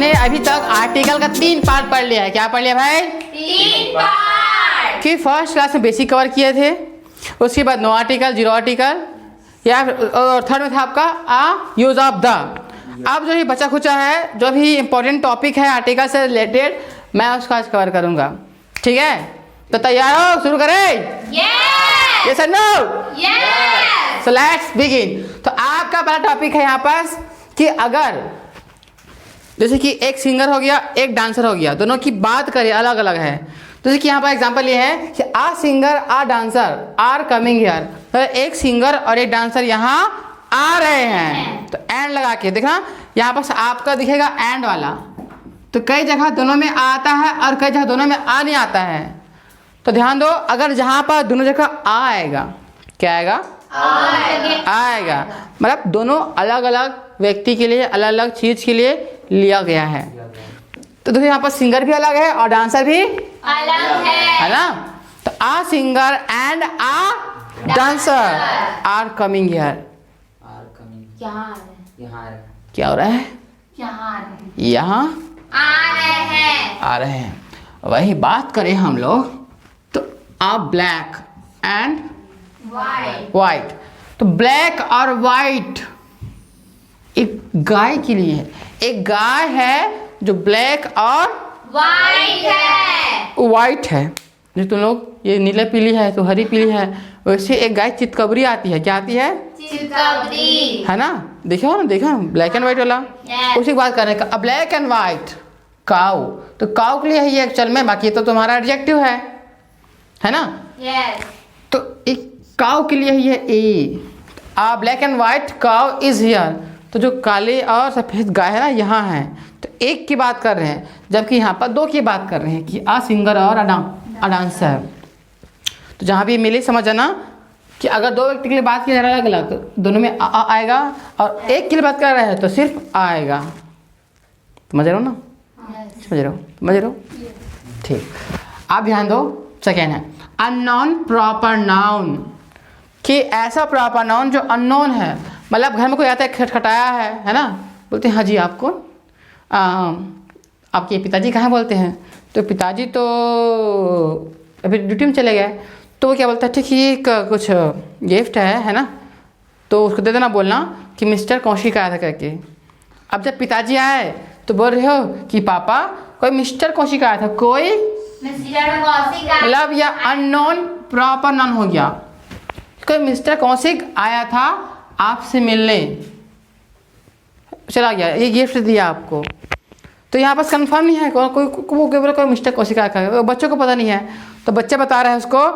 हमने अभी तक आर्टिकल का 3 पार्ट पढ़ लिया है। क्या पढ़ लिया भाई? 3 पार्ट। कि फर्स्ट क्लास में बेसिक कवर किए थे, उसके बाद नो आर्टिकल, जीरो आर्टिकल, या और थर्ड में था आपका यूज ऑफ द। अब जो ही बचा खुचा है, जो भी इंपॉर्टेंट टॉपिक है आर्टिकल से रिलेटेड, मैं उसका आज कवर करूंगा। ठीक है, तो तैयार हो? शुरू करें? यस और no? Yes. So let's begin. तो आपका पहला टॉपिक है यहाँ पास कि अगर जैसे कि एक सिंगर हो गया, एक डांसर हो गया, दोनों की बात करें अलग अलग है। जैसे कि यहाँ पर एग्जांपल ये है कि a singer a dancer are coming here, तो एक सिंगर और एक डांसर यहाँ आ रहे हैं, तो एंड लगा के देखना यहाँ पर आपका दिखेगा एंड वाला। तो कई जगह दोनों में आता है और कई जगह दोनों में आ नहीं आता है। तो ध्यान दो, अगर जहाँ पर दोनों जगह आ आएगा, क्या आएगा? आएगा, मतलब दोनों अलग अलग व्यक्ति के लिए, अलग अलग चीज के लिए लिया गया है। तो देखो यहाँ पर सिंगर भी अलग है और डांसर भी अलग है ना। तो a singer and a dancer are coming here. क्या हो रहा है? यहाँ आ रहे हैं। वही बात करें हम लोग तो आ ब्लैक एंड वाइट। तो ब्लैक और वाइट एक गाय के लिए है। एक गाय है जो ब्लैक और वाइट है। जो तुम लोग ये नीला पीली है तो हरी पीली है, वैसे एक गाय चितकबरी आती है। क्या आती है? चितकबरी, है ना। देखो ब्लैक एंड व्हाइट वाला। उसी की बात करने का ब्लैक एंड व्हाइट काऊ। तो काऊ के लिए है ये एक्चुअल में, बाकी तो तुम्हारा एडजेक्टिव है ना। यस। तो एक काऊ के लिए है ये a. A black and white cow is here. तो जो काले और सफेद गाय है ना यहाँ है, तो एक की बात कर रहे हैं, जबकि यहाँ पर दो की बात कर रहे हैं कि आ सिंगर और आ डांसर। तो जहाँ भी मिले समझ आना कि अगर दो व्यक्ति के लिए बात की जा रहा है अलग अलग, तो दोनों में आ आएगा, और एक के लिए बात कर रहे हैं तो सिर्फ आएगा। समझ रहे हो ना? समझ रहे हो? ठीक। आप ध्यान दो, सेकेंड है अननोन प्रॉपर नाउन। कि ऐसा प्रॉपर नाउन जो अननोन है, मतलब घर में कोई आता है, खटखटाया है ना, बोलते हैं हाँ जी आप कौन? आपके पिताजी कहाँ? बोलते हैं तो पिताजी तो अभी ड्यूटी में चले गए। तो वो क्या बोलता है, ठीक है कुछ गिफ्ट है ना, तो उसको दे देना, बोलना कि मिस्टर कौशिक आया था करके। अब जब पिताजी आए तो बोल रहे हो कि पापा कोई मिस्टर कौशिक आया था, कोई मतलब या अननोन प्रॉपर नाउन हो गया। कोई मिस्टर कौशिक आया था आपसे मिलने, चला गया, ये गिफ्ट दिया आपको। तो यहाँ पर कंफर्म नहीं है कोई मिस्टर कौशिक आया था, बच्चों को पता नहीं है। तो बच्चे बता रहे हैं उसको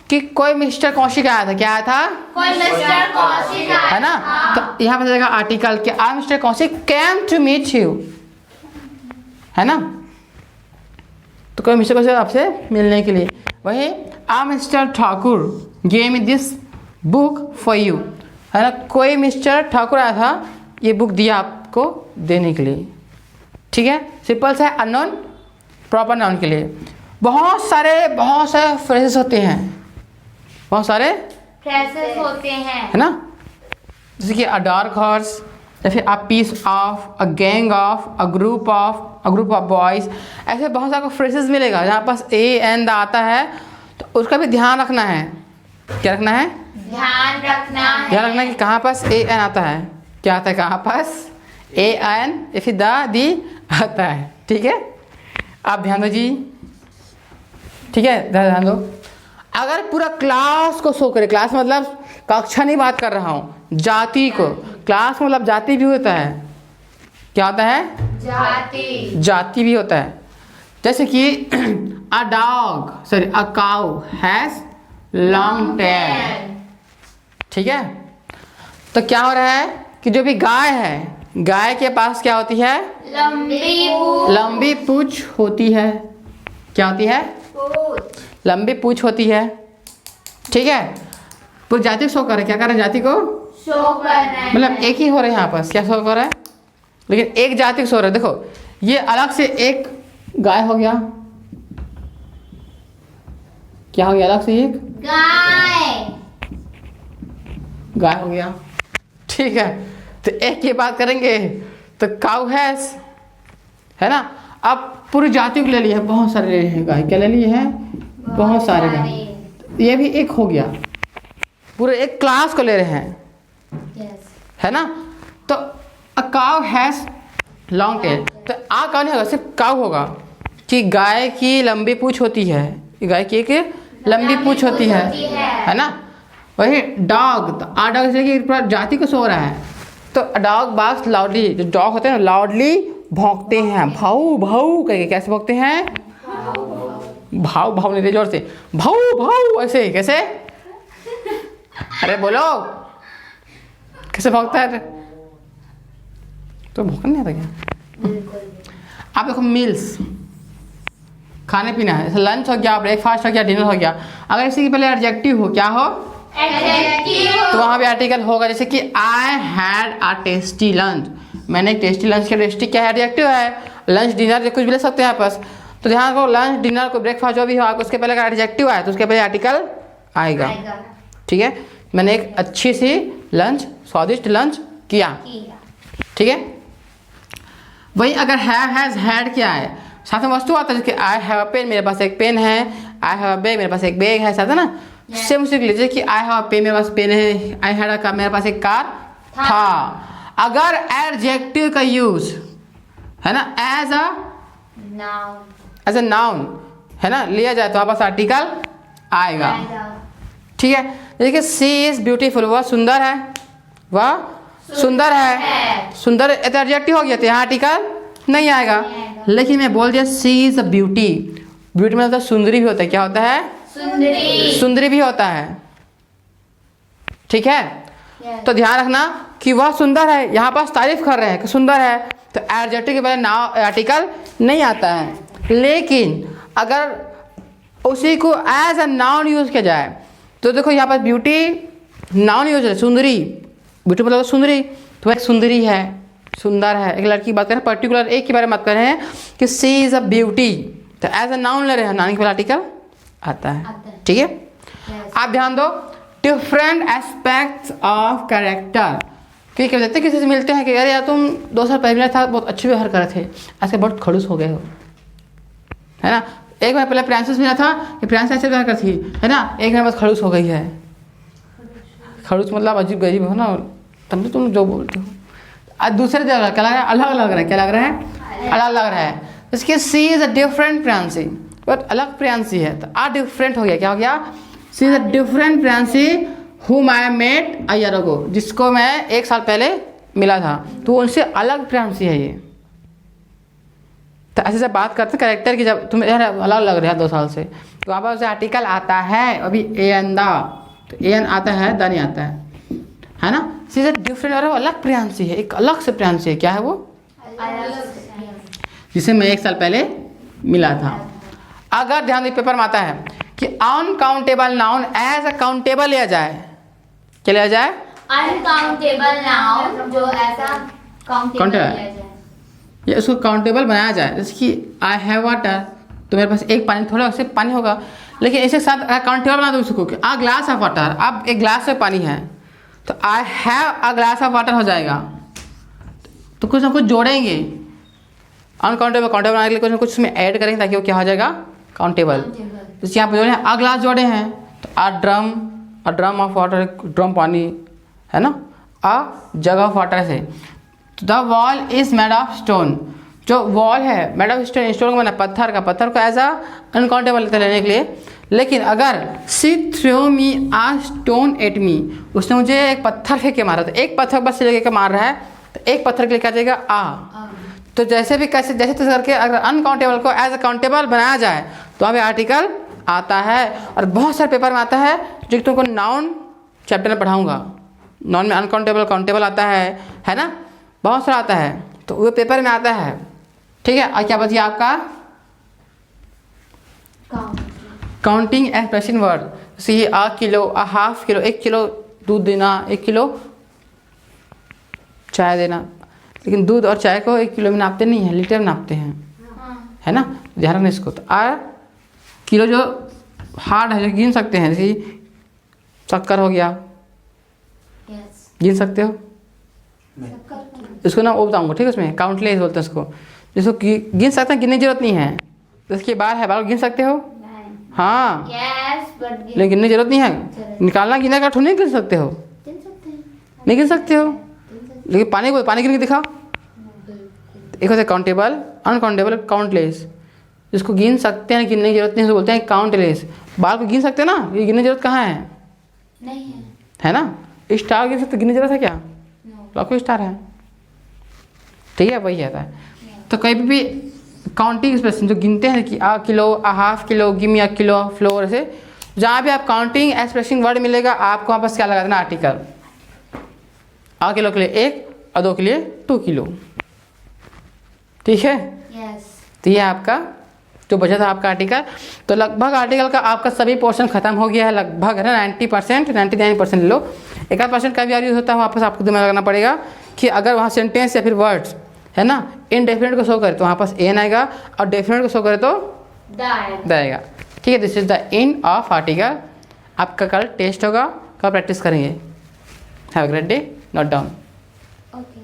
कि कोई मिस्टर कौशिक आया था। क्या आया था? कोई मिस्टर कौशिक आया है ना। तो यहाँ पर जाएगा आर्टिकल कि a mister Kaushik came to meet you, है ना। तो कोई मिस्टर कौशिक आपसे मिलने के लिए। वही a mister Thakur gave me this book for you, है ना। कोई मिस्टर ठाकुर आया था, ये बुक दिया आपको देने के लिए। ठीक है, सिंपल सा है अननोन प्रॉपर नाउन के लिए। बहुत सारे फ्रेजेस होते हैं, बहुत सारे फ्रेजेस होते हैं, है ना। जैसे कि अ डार्क हॉर्स, या फिर a piece of, a gang of, a group of boys. ऐसे बहुत सारे फ्रेजेस मिलेगा जहाँ पास ए एन आता है, तो उसका भी ध्यान रखना है। क्या रखना है? ध्यान रखना है कि कहाँ पास ए एन आता है। क्या आता है? कहाँ पास ए एन या फिर दी आता है। ठीक है, आप ध्यान दो जी। ठीक है, ध्यान दो। अगर पूरा क्लास को शो करे, क्लास मतलब कक्षा नहीं बात कर रहा हूँ, जाति को। क्लास मतलब जाति भी होता है। क्या होता है? जाति भी होता है। जैसे कि a cow has long tail. ठीक है, तो क्या हो रहा है कि जो भी गाय है, गाय के पास क्या होती है? लंबी पूंछ होती है। क्या होती है? लंबी पूंछ होती है। ठीक है, पूरी जाति को शो कर रहे। क्या कर रहे हैं? जाति को शो कर रहे हैं। मतलब एक ही हो रहे हैं यहाँ पास। क्या शो कर रहा है? लेकिन एक जाति को शो रहा है। देखो ये अलग से एक गाय हो गया। क्या हो गया? अलग से एक गाय हो गया। ठीक है, तो एक की बात करेंगे तो काउ हैज, है ना। अब पूरी जाति को ले लिए हैं, बहुत सारे ले लिए हैं गाय, क्या ले लिए हैं, बहुत सारे गाय। ये भी एक हो गया, पूरे एक क्लास को ले रहे हैं, है ना। तो a cow has long tail, तो आ काउ नहीं होगा, सिर्फ काउ होगा कि गाय की लंबी पूंछ होती है, गाय की एक लंबी पूंछ होती है ना। वही डॉग, तो आ डॉग जैसे कि जाति को सो रहा है, तो डॉग बार्क्स लाउडली, जो डॉग होते हैं ना लाउडली भौंकते हैं, भाऊ भाऊ करके। कैसे भौंकते हैं, भाऊ भाऊ नहीं, जोर से भाऊ भाऊ, ऐसे कैसे, अरे बोलो कैसे भौंकता है, तो भौंकना नहीं आता क्या। आप देखो मील्स, खाने पीना है, जैसे लंच हो गया, ब्रेकफास्ट हो गया, डिनर हो गया, अगर इसी के पहले एडजेक्टिव हो, क्या हो, तो वहाँ भी आर्टिकल होगा। जैसे कि I had a tasty lunch, मैंने एक टेस्टी लंच किया, टेस्टी क्या है, एडजेक्टिव है। लंच डिनर कुछ भी ले सकते हैं आपस, तो ध्यान रखो लंच डिनर को ब्रेकफास्ट जो भी हो, उसके पहले अगर एडजेक्टिव आए तो उसके पहले आर्टिकल आएगा, ठीक है। मैंने एक अच्छी सी लंच, स्वादिष्ट लंच किया, ठीक है। वही अगर हैव हैज हैड क्या है, साथ में वस्तु आता है, जैसे आई हैव अ पेन, मेरे पास एक पेन है, आई हैव अ बैग, मेरे पास एक बैग है, साथ है ना। सेम उसी के लिए, जैसे कि आई हैव अ पेन, मेरे पास पेन है, आई हैड अ कार, मेरे पास एक कार था। अगर एडजेक्टिव का यूज है ना एज अ नाउन है ना लिया जाए, तो आपस आर्टिकल आएगा, ठीक है। देखिए सी इज ब्यूटीफुल, वह सुंदर है, वह सुंदर है, सुंदर एडजेक्टिव हो गया, तो यहाँ आर्टिकल नहीं आएगा। लेकिन मैं बोल दिया सी इज अ ब्यूटी, ब्यूटी में मतलब सुंदरी भी होता है, क्या होता है, सुंदरी भी होता है, ठीक है। तो ध्यान रखना कि वह सुंदर है, यहाँ पास तारीफ कर रहे हैं कि सुंदर है, तो एडजेक्टिव के पहले नाउन आर्टिकल नहीं आता है। लेकिन अगर उसी को एज अ नाउन यूज किया जाए, तो देखो यहाँ पर ब्यूटी नाउन यूज है, सुंदरी, ब्यूटी मतलब सुंदरी, तो एक सुंदरी है, सुंदर है, एक लड़की की बात करें, पर्टिकुलर एक के बारे में बात कर रहे हैं कि सी इज अ ब्यूटी, तो एज अ नाउन ले रहे हैं, नाउन के पहले आर्टिकल आता है, ठीक है। आप ध्यान दो, डिफरेंट एस्पेक्ट्स ऑफ कैरेक्टर, कि क्या कहते हैं किसी से मिलते हैं कि यार यार तुम 2 साल पहले था बहुत अच्छे व्यवहार कर रहे थे, आज के बहुत खड़ूस हो गए हो, है ना। एक बार पहले प्रियांशु से मिला था कि प्रियांशु ऐसे व्यवहार करती है ना, एक बार बस खड़ूस हो गई है। खड़ूस मतलब अजीब गरीब हो ना, तब तो तुम जो बोलते हो। आज दूसरे जगह क्या लग रहा है, अलग लग रहा है, क्या लग रहा है, अलग लग रहा है। इसके she is a different Priyanshi, but अलग प्रियांशी है, तो आ डिफरेंट हो गया, क्या हो गया, she is a different Priyanshi whom I met a year ago, जिसको मैं 1 साल पहले मिला था, तो उनसे अलग प्रियांशी है ये। तो ऐसे जब बात करते हैं कैरेक्टर की, जब तुम यार अलग लग रहा है 2 साल से, तो वहाँ पर उसे आर्टिकल आता है, अभी ए एन दा, तो ए एन आता है, दा नहीं आता है ना। सी इज अ डिफरेंट, और अलग प्रियांशी है, एक अलग से प्रियांशी है, क्या है वो, जिसे मैं 1 साल पहले मिला था। अगर ध्यान दे पेपर में आता है कि uncountable noun as a countable लिया जाए, क्या लिया जाए, अनकाउंटेबल नाउन जो ऐसा काउंटेबल, ये उसको काउंटेबल बनाया जाए। जैसे कि आई हैव वाटर, तो मेरे पास एक पानी, थोड़ा उससे पानी होगा, लेकिन इसके साथ काउंटेबल बना दो उसको कि आ ग्लास ऑफ वाटर, अब एक ग्लास में पानी है, तो I have a glass of water हो जाएगा। तो कुछ ना कुछ जोड़ेंगे, अनकाउंटेबल काउंटेबल बनाने के लिए कुछ ना कुछ उसमें ऐड करेंगे, ताकि वो क्या हो जाएगा, काउंटेबल। जैसे यहाँ पे जोड़े हैं, आ ग्लास जोड़े हैं, तो आ ड्रम ऑफ वाटर, ड्रम पानी है ना, आ जग ऑफ वाटर से। The wall is made of stone, जो वॉल है मेड ऑफ स्टोन, स्टोन को मैंने पत्थर का, पत्थर को एज अ अनकाउंटेबल लेने के लिए। लेकिन अगर she throw me a stone at me, उसने मुझे एक पत्थर फेंक के मारा, तो एक पत्थर बस लेके के मार रहा है, तो एक पत्थर के लिए क्या जाएगा, आ। तो जैसे भी कैसे जैसे तैसे करके अगर अनकाउंटेबल को एज अ काउंटेबल बनाया जाए, तो वहाँ पे आर्टिकल आता है। और बहुत सारे पेपर में आता है, जो तुमको नाउन चैप्टर में पढ़ाऊंगा, नाउन में अनकाउंटेबल काउंटेबल आता है ना, बहुत सारा आता है, तो वो पेपर में आता है, ठीक है। और क्या बचिए आपका, काउंटिंग एक्सप्रेशन वर्ड, जैसे आ kilo, a half kilo, 1 kilo दूध देना, 1 किलो चाय देना, लेकिन दूध और चाय को 1 किलो में नापते नहीं है, लीटर में नापते हैं, है ना, ध्यान रखना इसको। तो आ किलो जो हार्ड है, जो गिन सकते हैं, जैसे शक्कर हो गया, गिन सकते हो, इसको ना वो बताऊँगा, ठीक है। उसमें काउंटलेस बोलते हैं उसको, जिसको गिन सकते हैं, गिनने की जरूरत नहीं है। इसके बाल है, बाल को गिन सकते हो? नहीं। हाँ, यस बट लेकिन गिनने की जरूरत नहीं है। निकालना गिनना का नहीं गिन सकते हो, गिन सकते हैं। नहीं गिन सकते हो। गिन सकते लेकिन पानी गिन के दिखाओ। हैं। एक होता है काउंटेबल, अनकाउंटेबल, काउंटलेस। जिसको गिन सकते हैं, गिनने की जरूरत नहीं, उसको बोलते हैं काउंटलेस। बाल को गिन सकते हैं ना, ये गिनने की जरूरत कहाँ है? नहीं है ना। स्टार गिन सकते, गिनने की जरूरत है क्या? नो। लाखों स्टार है, ठीक है, वही आता है। तो कहीं भी काउंटिंग एक्सप्रेशन जो गिनते हैं कि a kilo, a half kilo, give me a kilo of flour, ऐसे जहाँ भी आप काउंटिंग एक्सप्रेशन वर्ड मिलेगा आपको वहाँ पर क्या लगा देना, आर्टिकल। आ किलो के लिए 1 और 2 के लिए 2 किलो, ठीक है। यस। तो ये आपका जो बचा था आपका आर्टिकल। तो लगभग आर्टिकल का आपका सभी पोर्शन खत्म हो गया है, लगभग है ना 90%, 99% लो। 1% का भी यूज होता है, वापस आपको दिमाग लगाना पड़ेगा कि अगर वहाँ सेंटेंस या फिर वर्ड्स है ना इनडेफिनेट को शो करे तो वहाँ पास एन आएगा, और डेफिनेट को शो करे तो द आएगा, ठीक है। This is the end of article. आपका कल टेस्ट होगा, कल प्रैक्टिस करेंगे। Have a great day, note down. Okay.